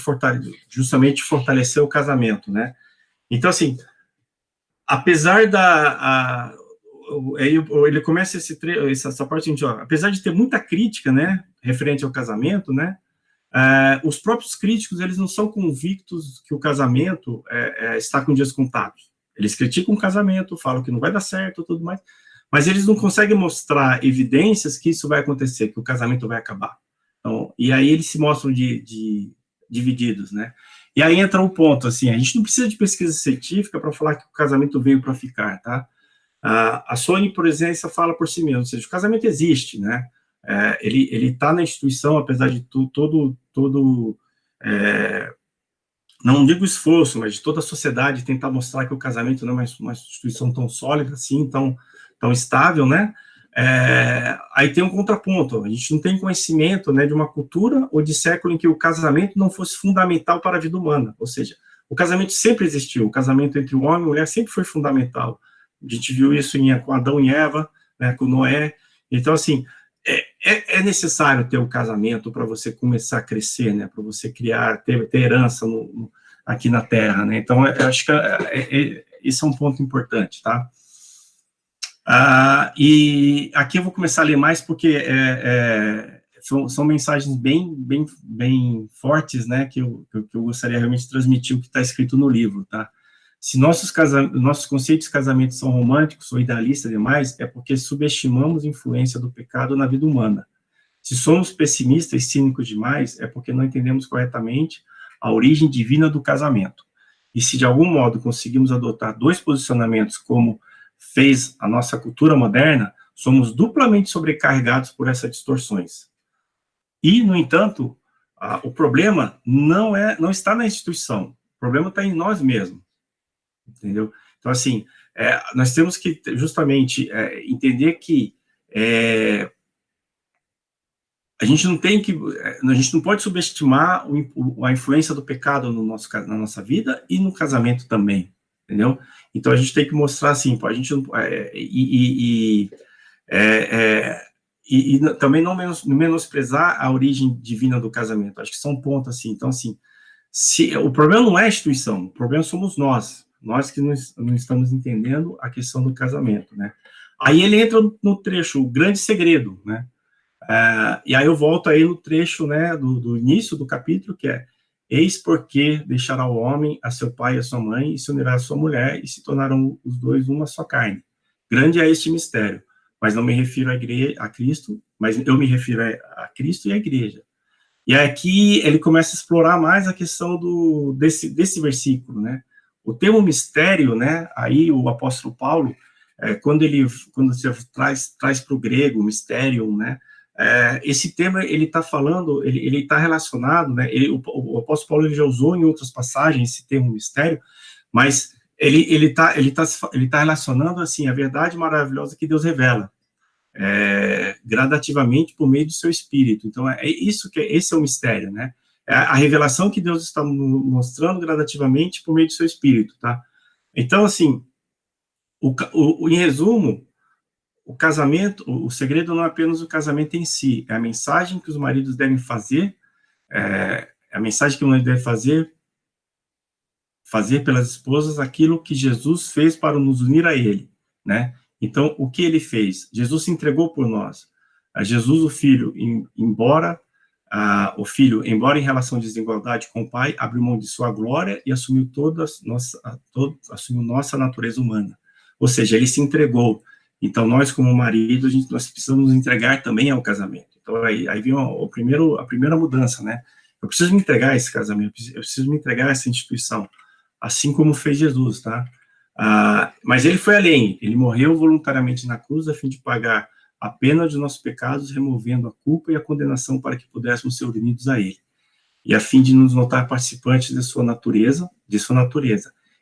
justamente fortalecer o casamento, né? Então, assim, apesar ele começa essa parte, assim, apesar de ter muita crítica, né, referente ao casamento, né, os próprios críticos, eles não são convictos que o casamento está com dias contados. Eles criticam o casamento, falam que não vai dar certo, tudo mais, mas eles não conseguem mostrar evidências que isso vai acontecer, que o casamento vai acabar. Então, e aí eles se mostram divididos, né? E aí entra o ponto, assim, a gente não precisa de pesquisa científica para falar que o casamento veio para ficar, tá? A sua onipresença fala por si mesmo, ou seja, o casamento existe, né? Ele está na instituição, apesar de não digo esforço, mas de toda a sociedade tentar mostrar que o casamento não é uma instituição tão sólida assim, tão estável, né? Aí tem um contraponto, a gente não tem conhecimento, né, de uma cultura ou de século em que o casamento não fosse fundamental para a vida humana, ou seja, o casamento sempre existiu, o casamento entre o homem e a mulher sempre foi fundamental. A gente viu isso com Adão e Eva, né, com Noé. Então, assim, é necessário ter o casamento para você começar a crescer, né, para você ter herança aqui na Terra, né? Então, eu acho que esse é um ponto importante, tá? E aqui eu vou começar a ler mais, porque são mensagens bem fortes, né, que eu gostaria realmente de transmitir o que está escrito no livro, tá? Se nossos conceitos de casamento são românticos ou idealistas demais, é porque subestimamos a influência do pecado na vida humana. Se somos pessimistas e cínicos demais, é porque não entendemos corretamente a origem divina do casamento. E se de algum modo conseguimos adotar dois posicionamentos como fez a nossa cultura moderna, somos duplamente sobrecarregados por essas distorções. E, no entanto, o problema não está na instituição, o problema está em nós mesmos. Entendeu? Então, assim, nós temos que justamente entender que a gente não pode subestimar a influência do pecado na nossa vida e no casamento também, entendeu? Então, a gente tem que mostrar assim, a gente não, também não menosprezar a origem divina do casamento. Acho que são pontos assim. Então, assim, o problema não é a instituição, o problema somos nós que não estamos entendendo a questão do casamento, né? Aí ele entra no trecho, o grande segredo, né? E aí eu volto aí no trecho, né, do início do capítulo, que é: eis porque deixará o homem a seu pai e a sua mãe, e se unirá a sua mulher, e se tornarão os dois uma só carne. Grande é este mistério, mas não me refiro a Cristo, mas eu me refiro a Cristo e à igreja. E aqui ele começa a explorar mais a questão desse versículo, né? O termo mistério, né? Aí o apóstolo Paulo, quando você traz para o grego, mistério, né? Esse tema ele está falando, ele está relacionado, né? O apóstolo Paulo ele já usou em outras passagens esse termo mistério, mas ele tá relacionando assim a verdade maravilhosa que Deus revela. Gradativamente por meio do seu espírito. Então, esse é o mistério, né? É a revelação que Deus está mostrando gradativamente por meio do seu espírito, tá? Então, assim, em resumo, o casamento, o segredo não é apenas o casamento em si, é a mensagem que os maridos devem fazer, a mensagem que o marido deve fazer pelas esposas aquilo que Jesus fez para nos unir a ele, né? Então, o que ele fez? Jesus se entregou por nós. Jesus, o Filho, embora em relação à desigualdade com o Pai, abriu mão de sua glória e assumiu assumiu nossa natureza humana. Ou seja, ele se entregou. Então, nós, como marido, nós precisamos nos entregar também ao casamento. Então, aí vem a primeira mudança, né? Eu preciso me entregar a esse casamento, eu preciso me entregar a essa instituição, assim como fez Jesus, tá? Mas ele foi além, ele morreu voluntariamente na cruz a fim de pagar a pena de nossos pecados, removendo a culpa e a condenação para que pudéssemos ser unidos a ele, e a fim de nos notar participantes de sua natureza.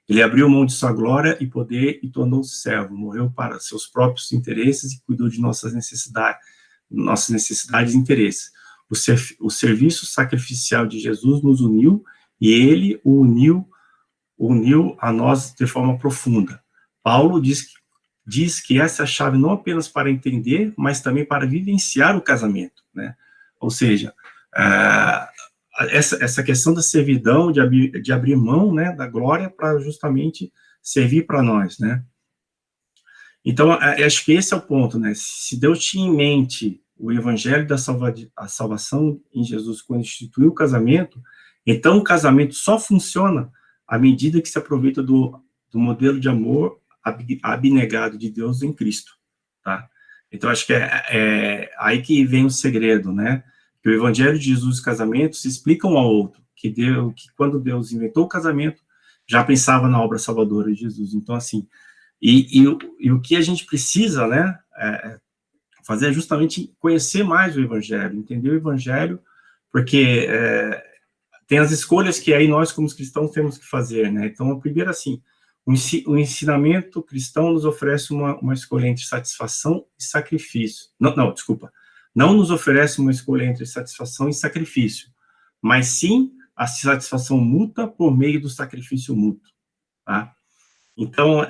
Ele abriu mão de sua glória e poder e tornou-se servo, morreu para seus próprios interesses e cuidou de nossas necessidades e interesses. O serviço sacrificial de Jesus nos uniu, e ele o uniu a nós de forma profunda. Paulo diz que essa é a chave não apenas para entender, mas também para vivenciar o casamento, né? Ou seja, essa questão da servidão, de abrir mão, né, da glória para justamente servir para nós, né? Então, acho que esse é o ponto, né? Se Deus tinha em mente o evangelho da salvação em Jesus quando instituiu o casamento, então o casamento só funciona à medida que se aproveita do modelo de amor abnegado de Deus em Cristo, tá? Então, acho que é aí que vem o segredo, né? Que o evangelho de Jesus e o casamento se explicam um ao outro, que quando Deus inventou o casamento, já pensava na obra salvadora de Jesus. Então, assim, e o que a gente precisa, né, fazer é justamente conhecer mais o evangelho, entender o evangelho, porque tem as escolhas que aí nós, como cristãos, temos que fazer, né? Então, primeiro, assim, o ensinamento cristão nos oferece uma escolha entre satisfação e sacrifício. Não, desculpa. Não nos oferece uma escolha entre satisfação e sacrifício, mas sim a satisfação mútua por meio do sacrifício mútuo, tá? Então,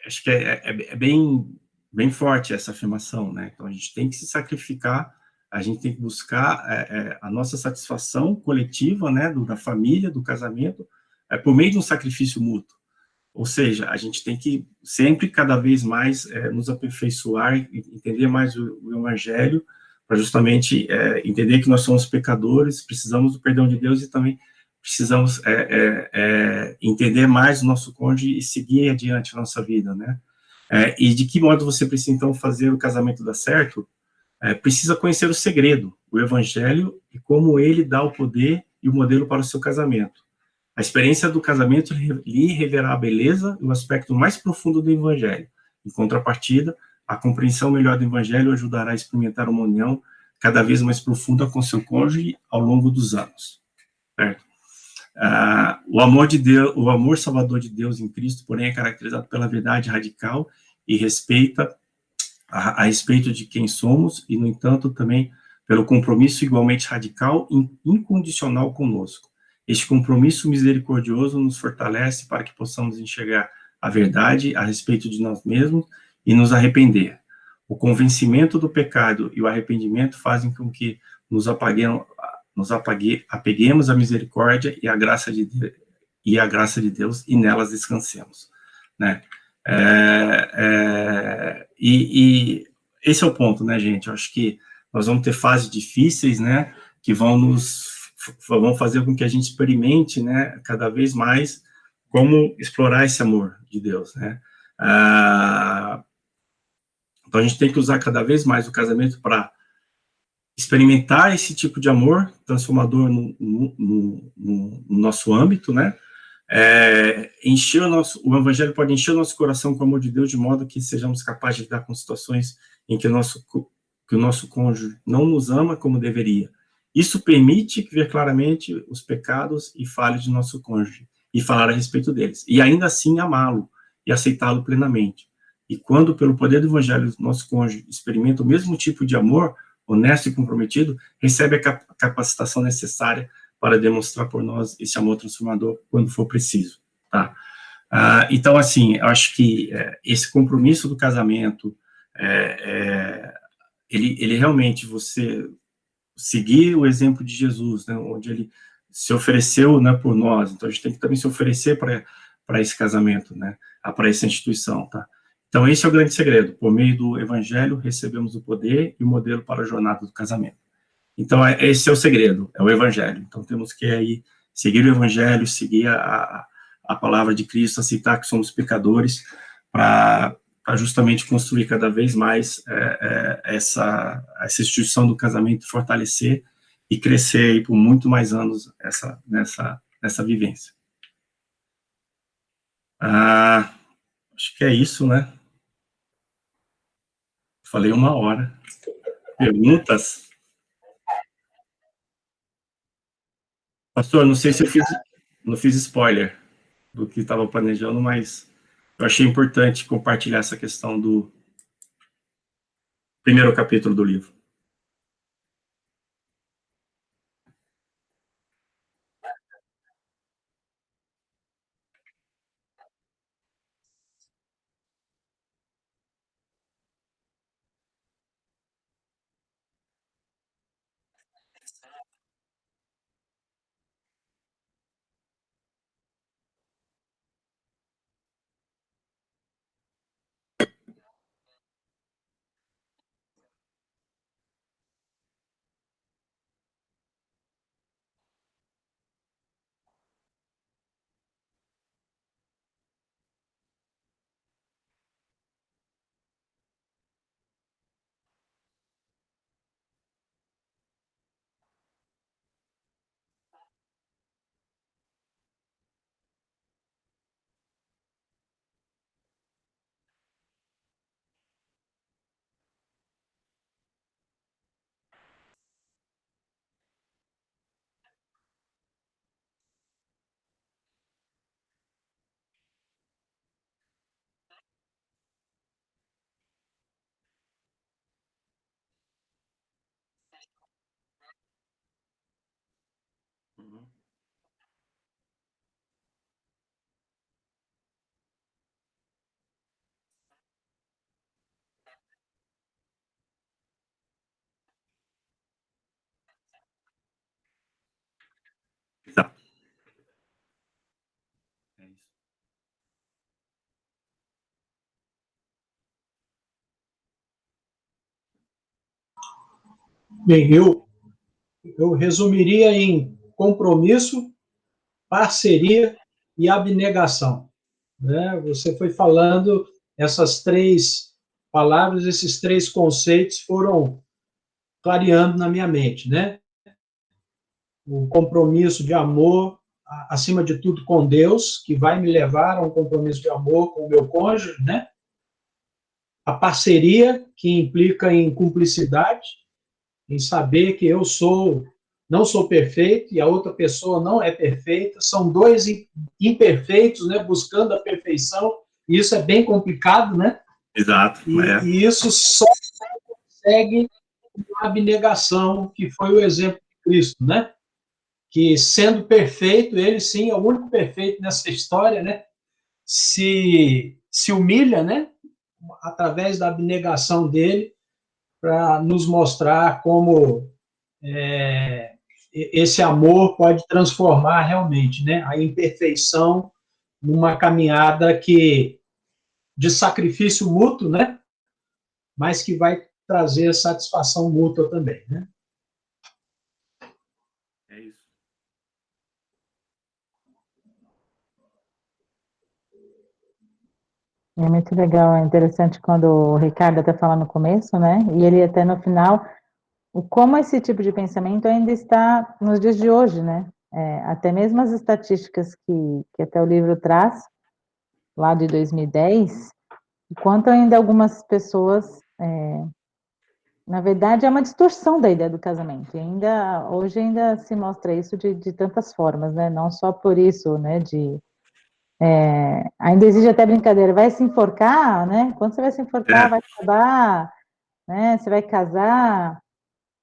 acho que é bem forte essa afirmação, né? Então, a gente tem que se sacrificar, a gente tem que buscar a nossa satisfação coletiva, né, da família, do casamento, por meio de um sacrifício mútuo. Ou seja, a gente tem que sempre, cada vez mais, nos aperfeiçoar, entender mais o evangelho, para justamente entender que nós somos pecadores, precisamos do perdão de Deus e também precisamos entender mais o nosso cônjuge e seguir adiante a nossa vida, né? E de que modo você precisa, então, fazer o casamento dar certo? Precisa conhecer o segredo, o evangelho, e como ele dá o poder e o modelo para o seu casamento. A experiência do casamento lhe revelará a beleza e o aspecto mais profundo do evangelho. Em contrapartida, a compreensão melhor do evangelho ajudará a experimentar uma união cada vez mais profunda com seu cônjuge ao longo dos anos. Certo? O amor salvador de Deus em Cristo, porém, é caracterizado pela verdade radical e a respeito de quem somos, e, no entanto, também pelo compromisso igualmente radical e incondicional conosco. Este compromisso misericordioso nos fortalece para que possamos enxergar a verdade a respeito de nós mesmos e nos arrepender. O convencimento do pecado e o arrependimento fazem com que apeguemos à misericórdia e à graça de Deus e nelas descansemos, né? E esse é o ponto, né, gente? Eu acho que nós vamos ter fases difíceis, né, que vão fazer com que a gente experimente, né, cada vez mais como explorar esse amor de Deus, né? Então a gente tem que usar cada vez mais o casamento para experimentar esse tipo de amor transformador no nosso âmbito, né? O evangelho pode encher o nosso coração com o amor de Deus de modo que sejamos capazes de lidar com situações em que o nosso cônjuge não nos ama como deveria. Isso permite ver claramente os pecados e falhas de nosso cônjuge e falar a respeito deles, e ainda assim amá-lo e aceitá-lo plenamente. E quando, pelo poder do evangelho, nosso cônjuge experimenta o mesmo tipo de amor, honesto e comprometido, recebe a capacitação necessária para demonstrar por nós esse amor transformador quando for preciso, tá? Então, assim, eu acho que esse compromisso do casamento, ele realmente, você seguir o exemplo de Jesus, né, onde ele se ofereceu, né, por nós, então a gente tem que também se oferecer para esse casamento, né, para essa instituição, tá? Então, esse é o grande segredo. Por meio do evangelho, recebemos o poder e o modelo para a jornada do casamento. Então, esse é o segredo, é o evangelho. Então, temos que aí seguir o evangelho, seguir a palavra de Cristo, aceitar que somos pecadores, para justamente construir cada vez mais essa instituição do casamento, fortalecer e crescer aí por muito mais anos nessa vivência. Acho que é isso, né? Falei 1 hora. Perguntas? Pastor, não sei se eu não fiz spoiler do que estava planejando, mas eu achei importante compartilhar essa questão do primeiro capítulo do livro. Tá. É isso. Bem, eu resumiria em compromisso, parceria e abnegação, né? Você foi falando essas 3 palavras, esses 3 conceitos foram clareando na minha mente, né? O compromisso de amor, acima de tudo, com Deus, que vai me levar a um compromisso de amor com o meu cônjuge, né? A parceria, que implica em cumplicidade, em saber que não sou perfeito e a outra pessoa não é perfeita, são 2 imperfeitos, né, buscando a perfeição, e isso é bem complicado, né? Exato. E isso só consegue com a abnegação, que foi o exemplo de Cristo, né? Que sendo perfeito, ele sim é o único perfeito nessa história, né? Se humilha, né? através da abnegação dele, para nos mostrar como esse amor pode transformar realmente, né, a imperfeição numa caminhada de sacrifício mútuo, né, mas que vai trazer satisfação mútua também, né? É isso. É muito legal, é interessante quando o Ricardo até fala no começo, né, e ele até no final, como esse tipo de pensamento ainda está nos dias de hoje, né, até mesmo as estatísticas que até o livro traz, lá de 2010, enquanto ainda algumas pessoas, na verdade, é uma distorção da ideia do casamento, e hoje ainda se mostra isso de tantas formas, né, não só por isso, né, ainda existe até brincadeira, vai se enforcar, né, quando você vai se enforcar, vai acabar, né, você vai casar,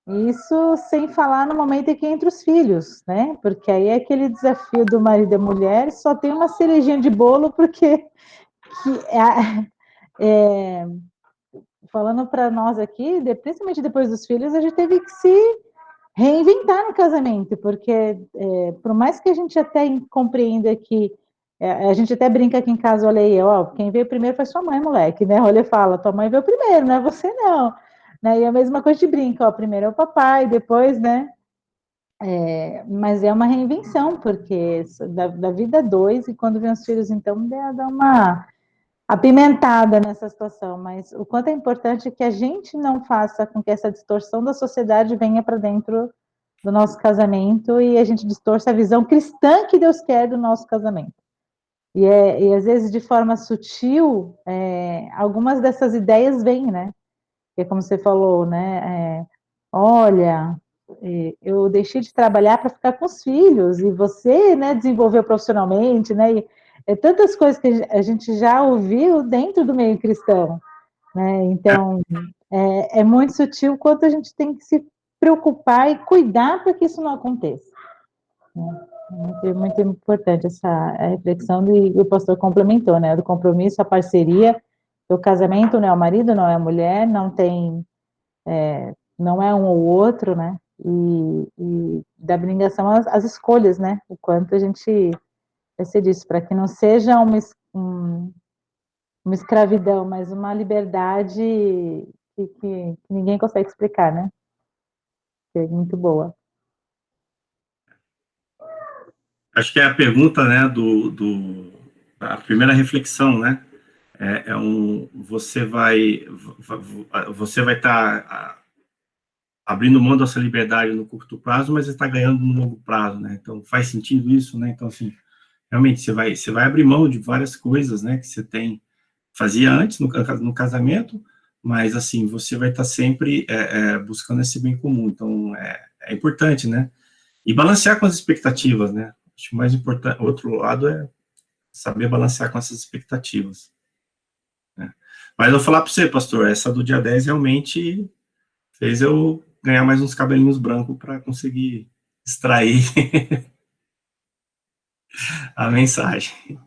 isso sem falar no momento em que entra os filhos, né, porque aí é aquele desafio do marido e da mulher, só tem uma cerejinha de bolo, porque falando para nós aqui, principalmente depois dos filhos, a gente teve que se reinventar no casamento, porque por mais que a gente até compreenda que a gente até brinca aqui em casa, olha aí, ó, quem veio primeiro foi sua mãe, moleque, né? Olha, fala, tua mãe veio primeiro, não é você não. Né? E a mesma coisa de brinca, ó, primeiro é o papai, depois, né? Mas é uma reinvenção, porque da vida dois, e quando vem os filhos, então, dá uma apimentada nessa situação, mas o quanto é importante que a gente não faça com que essa distorção da sociedade venha para dentro do nosso casamento e a gente distorça a visão cristã que Deus quer do nosso casamento. E às vezes, de forma sutil, algumas dessas ideias vêm, né? Que é como você falou, né? Olha, eu deixei de trabalhar para ficar com os filhos, e você, né, desenvolveu profissionalmente, né? E tantas coisas que a gente já ouviu dentro do meio cristão, né? Então, é muito sutil quanto a gente tem que se preocupar e cuidar para que isso não aconteça. É muito importante essa reflexão, e o pastor complementou, né? Do compromisso, a parceria, o casamento não é o marido, não é a mulher, não é um ou outro, né? E da abnegação às escolhas, né? O quanto a gente vai ser disso, para que não seja uma escravidão, mas uma liberdade que ninguém consegue explicar, né? Que é muito boa. Acho que é a pergunta, né, a primeira reflexão, né, você vai estar abrindo mão dessa liberdade no curto prazo, mas está ganhando no longo prazo, né, então faz sentido isso, né, então assim, realmente você vai abrir mão de várias coisas, né, que você fazia antes no casamento, mas assim, você vai estar sempre buscando esse bem comum, então é importante, né, e balancear com as expectativas, né, acho que o mais importante, outro lado é saber balancear com essas expectativas, né? Mas eu vou falar para você, pastor, essa do dia 10 realmente fez eu ganhar mais uns cabelinhos brancos para conseguir extrair a mensagem.